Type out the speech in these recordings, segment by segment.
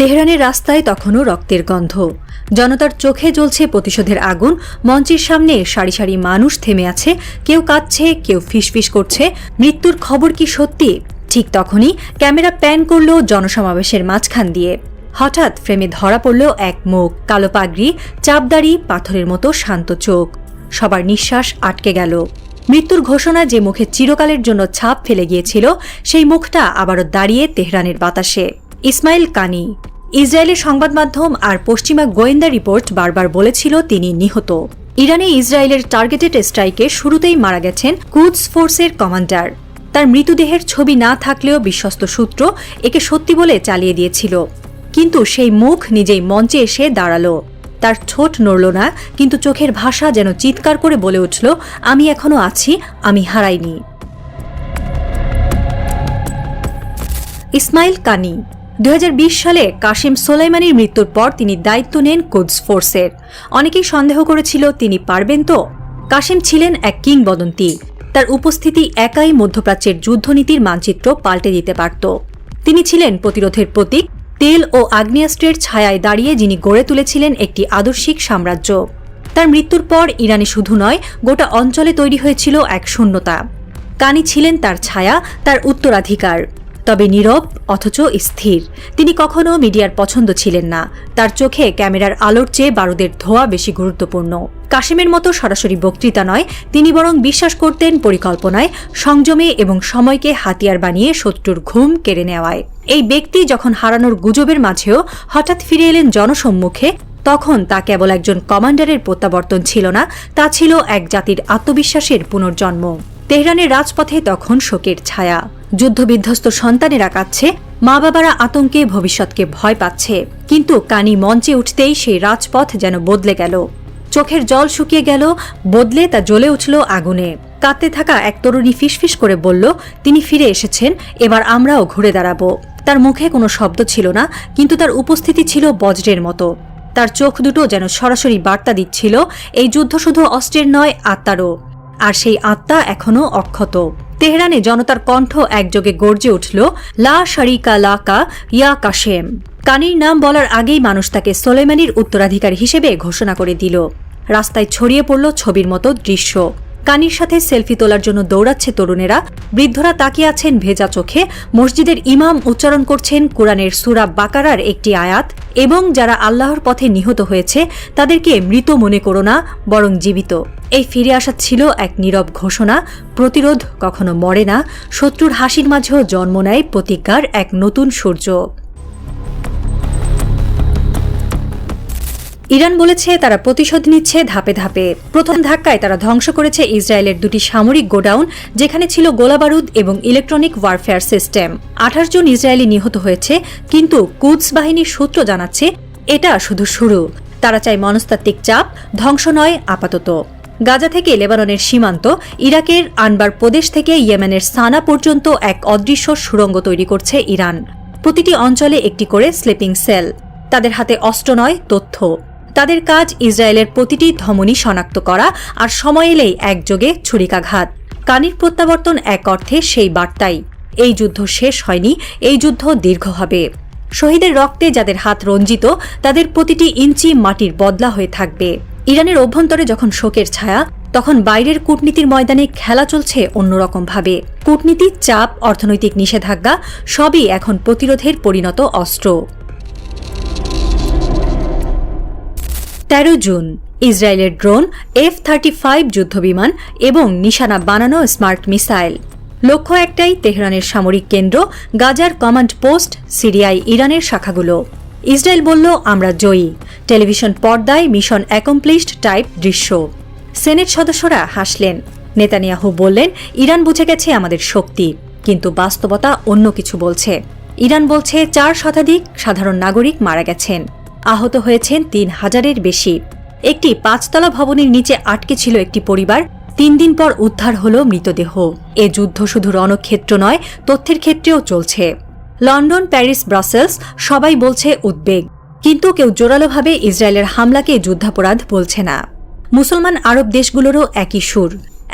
তেহরানের রাস্তায় তখনও রক্তের গন্ধ, জনতার চোখে জ্বলছে প্রতিশোধের আগুন। মঞ্চের সামনে সারি সারি মানুষ থেমে আছে, কেউ কাঁদছে, কেউ ফিসফিস করছে। মৃত্যুর খবর কি সত্যি? ঠিক তখনই ক্যামেরা প্যান করল জনসমাবেশের মাঝখান দিয়ে। হঠাৎ ফ্রেমে ধরা পড়ল এক মুখ, কালো পাগড়ি, চাপদাড়ি, পাথরের মতো শান্ত চোখ। সবার নিঃশ্বাস আটকে গেল। মৃত্যুর ঘোষণা যে মুখে চিরকালের জন্য ছাপ ফেলে গিয়েছিল, সেই মুখটা আবারও দাঁড়িয়ে তেহরানের বাতাসে। ইসমাইল কানি। ইসরায়েলের সংবাদ মাধ্যম আর পশ্চিমা গোয়েন্দা রিপোর্ট বারবার বলেছিল তিনি নিহত। ইরানে ইসরায়েলের টার্গেটেড স্ট্রাইকে শুরুতেই মারা গেছেন কুদস ফোর্সের কমান্ডার। তার মৃতদেহের ছবি না থাকলেও বিশ্বস্ত সূত্র একে সত্যি বলে চালিয়ে দিয়েছিল। কিন্তু সেই মুখ নিজেই মঞ্চে এসে দাঁড়ালো। তার ঠোঁট নড়ল না, কিন্তু চোখের ভাষা যেন চিৎকার করে বলে উঠল, আমি এখনো আছি, আমি হারাইনি। ইসমাইল কানি। 2020 সালে কাশেম সোলাইমানির মৃত্যুর পর তিনি দায়িত্ব নেন কুদস ফোর্সের। অনেকেই সন্দেহ করেছিল তিনি পারবেন তো। কাশেম ছিলেন এক কিংবদন্তি। তার উপস্থিতি একাই মধ্যপ্রাচ্যের যুদ্ধনীতির মানচিত্র পাল্টে দিতে পারত। তিনি ছিলেন প্রতিরোধের প্রতীক, তেল ও আগ্নেয়াস্ত্রের ছায়ায় দাঁড়িয়ে যিনি গড়ে তুলেছিলেন একটি আদর্শিক সাম্রাজ্য। তার মৃত্যুর পর ইরানে শুধু নয়, গোটা অঞ্চলে তৈরি হয়েছিল এক শূন্যতা। কানি ছিলেন তার ছায়া, তার উত্তরাধিকার। তবে নীরব অথচ স্থির। তিনি কখনো মিডিয়ার পছন্দ ছিলেন না। তার চোখে ক্যামেরার আলোর চেয়ে বারুদের ধোঁয়া বেশি গুরুত্বপূর্ণ। কাশেমের মতো সরাসরি বক্তৃতা নয়, তিনি বরং বিশ্বাস করতেন পরিকল্পনায়, সংযমে এবং সময়কে হাতিয়ার বানিয়ে শত্রুর ঘুম কেড়ে নেওয়ায়। এই ব্যক্তি যখন হারানোর গুজবের মাঝেও হঠাৎ ফিরে এলেন জনসম্মুখে, তখন তা কেবল একজন কমান্ডারের প্রত্যাবর্তন ছিল না, তা ছিল এক জাতির আত্মবিশ্বাসের পুনর্জন্ম। তেহরানের রাজপথে তখন শোকের ছায়া। যুদ্ধবিধ্বস্ত সন্তানেরা কাঁদছে, মা বাবারা আতঙ্কে ভবিষ্যৎকে ভয় পাচ্ছে। কিন্তু কানি মঞ্চে উঠতেই সেই রাজপথ যেন বদলে গেল। চোখের জল শুকিয়ে গেল, বদলে তা জ্বলে উঠল আগুনে। কাঁদতে থাকা এক তরুণী ফিসফিস করে বলল, তিনি ফিরে এসেছেন, এবার আমরাও ঘুরে দাঁড়াবো। তার মুখে কোনো শব্দ ছিল না, কিন্তু তার উপস্থিতি ছিল বজ্রের মতো। তার চোখ দুটো যেন সরাসরি বার্তা দিচ্ছিল, এই যুদ্ধ শুধু অস্ত্রের নয়, আত্মারও। আর সেই আত্মা এখনও অক্ষত। তেহরানে জনতার কণ্ঠ একযোগে গর্জে উঠল, লা শারিকা লাকা ইয়া কাশেম। কানির নাম বলার আগেই মানুষ তাকে সোলেমানির উত্তরাধিকারী হিসেবে ঘোষণা করে দিল। রাস্তায় ছড়িয়ে পড়ল ছবির মতো দৃশ্য। কানির সাথে সেলফি তোলার জন্য দৌড়াচ্ছে তরুণেরা, বৃদ্ধরা তাকিয়ে আছেন ভেজা চোখে। মসজিদের ইমাম উচ্চারণ করছেন কুরআনের সূরা বাকারার একটি আয়াত, এবং যারা আল্লাহর পথে নিহত হয়েছে তাদেরকে মৃত মনে করো না, বরং জীবিত। এই ফিরে আসা ছিল এক নীরব ঘোষণা, প্রতিরোধ কখনো মরে না, শত্রুর হাসির মাঝেও জন্ম নেয় প্রতিজ্ঞার এক নতুন সূর্য। ইরান বলেছে তারা প্রতিশোধ নিচ্ছে ধাপে ধাপে। প্রথম ধাক্কায় তারা ধ্বংস করেছে ইসরায়েলের দুটি সামরিক গোডাউন, যেখানে ছিল গোলাবারুদ এবং ইলেকট্রনিক ওয়ারফেয়ার সিস্টেম। 28 জন ইসরায়েলি নিহত হয়েছে, কিন্তু কুদস বাহিনীর সূত্র জানাচ্ছে এটা শুধু শুরু। তারা চায় মনস্তাত্ত্বিক চাপ, ধ্বংস নয় আপাতত। গাজা থেকে লেবাননের সীমান্ত, ইরাকের আনবার প্রদেশ থেকে ইয়েমেনের সানা পর্যন্ত এক অদৃশ্য সুড়ঙ্গ তৈরি করছে ইরান। প্রতিটি অঞ্চলে একটি করে স্লিপিং সেল। তাদের হাতে অস্ত্র নয়, তথ্য। তাদের কাজ ইসরায়েলের প্রতিটি ধমনী শনাক্ত করা, আর সময় এলেই একযোগে ছুরিকাঘাত। কানির প্রত্যাবর্তন এক অর্থে সেই বার্তাই, এই যুদ্ধ শেষ হয়নি, এই যুদ্ধ দীর্ঘ হবে। শহীদের রক্তে যাদের হাত রঞ্জিত, তাদের প্রতিটি ইঞ্চি মাটির বদলা হয়ে থাকবে। ইরানের অভ্যন্তরে যখন শোকের ছায়া, তখন বাইরের কূটনীতির ময়দানে খেলা চলছে অন্যরকমভাবে। কূটনীতি, চাপ, অর্থনৈতিক নিষেধাজ্ঞা সবই এখন প্রতিরোধের পরিণত অস্ত্র। 13 জুন ইসরায়েলের ড্রোন, F-35 যুদ্ধবিমান এবং নিশানা বানানো স্মার্ট মিসাইল। লক্ষ্য একটাই, তেহরানের সামরিক কেন্দ্র, গাজার কমান্ড পোস্ট, সিরিয়ায় ইরানের শাখাগুলো। ইসরায়েল বলল, আমরা জয়ী। টেলিভিশন পর্দায় মিশন অ্যাকমপ্লিশড টাইপ দৃশ্য। সেনেট সদস্যরা হাসলেন। নেতানিয়াহু বললেন, ইরান বুঝে গেছে আমাদের শক্তি। কিন্তু বাস্তবতা অন্য কিছু বলছে। ইরান বলছে 4 শতাধিক সাধারণ নাগরিক মারা গেছেন, আহত হয়েছেন 3000-এর বেশি। একটি 5তলা ভবনের নিচে আটকে ছিল একটি পরিবার। 3 দিন পর উদ্ধার হল মৃতদেহ। এ যুদ্ধ শুধু রণক্ষেত্র নয়, তথ্যের ক্ষেত্রেও চলছে। লন্ডন, প্যারিস, ব্রাসেলস সবাই বলছে উদ্বেগ, কিন্তু কেউ জোরালোভাবে ইসরায়েলের হামলাকে যুদ্ধাপরাধ বলছে না। মুসলমান আরব দেশগুলোরও একই সুর।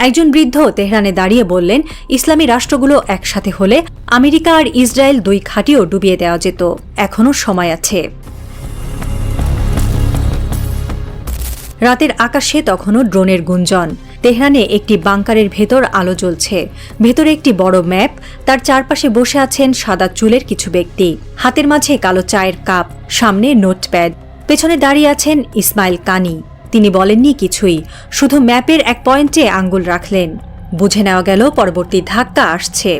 একজন বৃদ্ধ তেহরানে দাঁড়িয়ে বললেন, ইসলামী রাষ্ট্রগুলো একসাথে হলে আমেরিকা আর ইসরায়েল 2 ঘাঁটিও ডুবিয়ে দেওয়া যেত, এখনও সময় আছে। রাতের আকাশে তখনও ড্রোনের গুঞ্জন। তেহরানে একটি বাংকারের ভেতর আলো জ্বলছে। ভেতরে একটি বড় ম্যাপ, তার চারপাশে বসে আছেন সাদা চুলের কিছু ব্যক্তি। হাতের মাঝে কালো চায়ের কাপ, সামনে নোটপ্যাড। পেছনে দাঁড়িয়ে আছেন ইসমাইল কানি। তিনি বলেননি কিছুই, শুধু ম্যাপের এক পয়েন্টে আঙ্গুল রাখলেন। বুঝে নেওয়া গেল পরবর্তী ধাক্কা আসছে।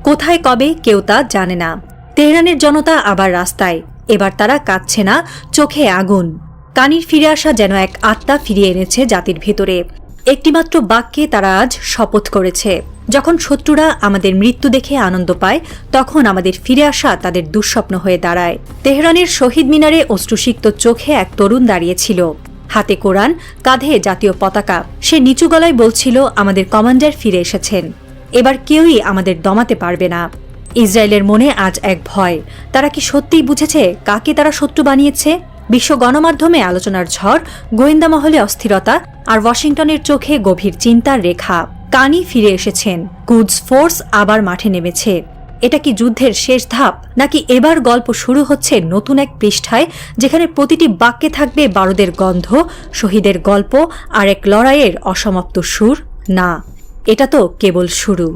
কোথায় কবে কেউ তা জানে না। তেহরানের জনতা আবার রাস্তায়। এবার তারা কাঁদছে না, চোখে আগুন। কানির ফিরে আসা যেন এক আত্মা ফিরিয়ে এনেছে জাতির ভেতরে। একটিমাত্র বাক্যে তারা আজ শপথ করেছে, যখন শত্রুরা আমাদের মৃত্যু দেখে আনন্দ পায়, তখন আমাদের ফিরে আসা তাদের দুঃস্বপ্ন হয়ে দাঁড়ায়। তেহরানের শহীদ মিনারে অশ্রুসিক্ত চোখে এক তরুণ দাঁড়িয়েছিল, হাতে কোরআন, কাঁধে জাতীয় পতাকা। সে নিচু গলায় বলছিল, আমাদের কমান্ডার ফিরে এসেছেন, এবার কেউই আমাদের দমাতে পারবে না। ইসরায়েলের মনে আজ এক ভয়। তারা কি সত্যিই বুঝেছে কাকে তারা শত্রু বানিয়েছে? বিশ্ব গণমাধ্যমে আলোচনার ঝড়, গোয়েন্দা মহলে অস্থিরতা, আর ওয়াশিংটনের চোখে গভীর চিন্তার রেখা। কানি ফিরে এসেছেন, কুদস ফোর্স আবার মাঠে নেমেছে। এটা কি যুদ্ধের শেষ ধাপ, নাকি এবার গল্প শুরু হচ্ছে নতুন এক পৃষ্ঠায়, যেখানে প্রতিটি বাক্যে থাকবে বারুদের গন্ধ, শহীদের গল্প আর এক লড়াইয়ের অসমাপ্ত সুর? না, এটা তো কেবল শুরু।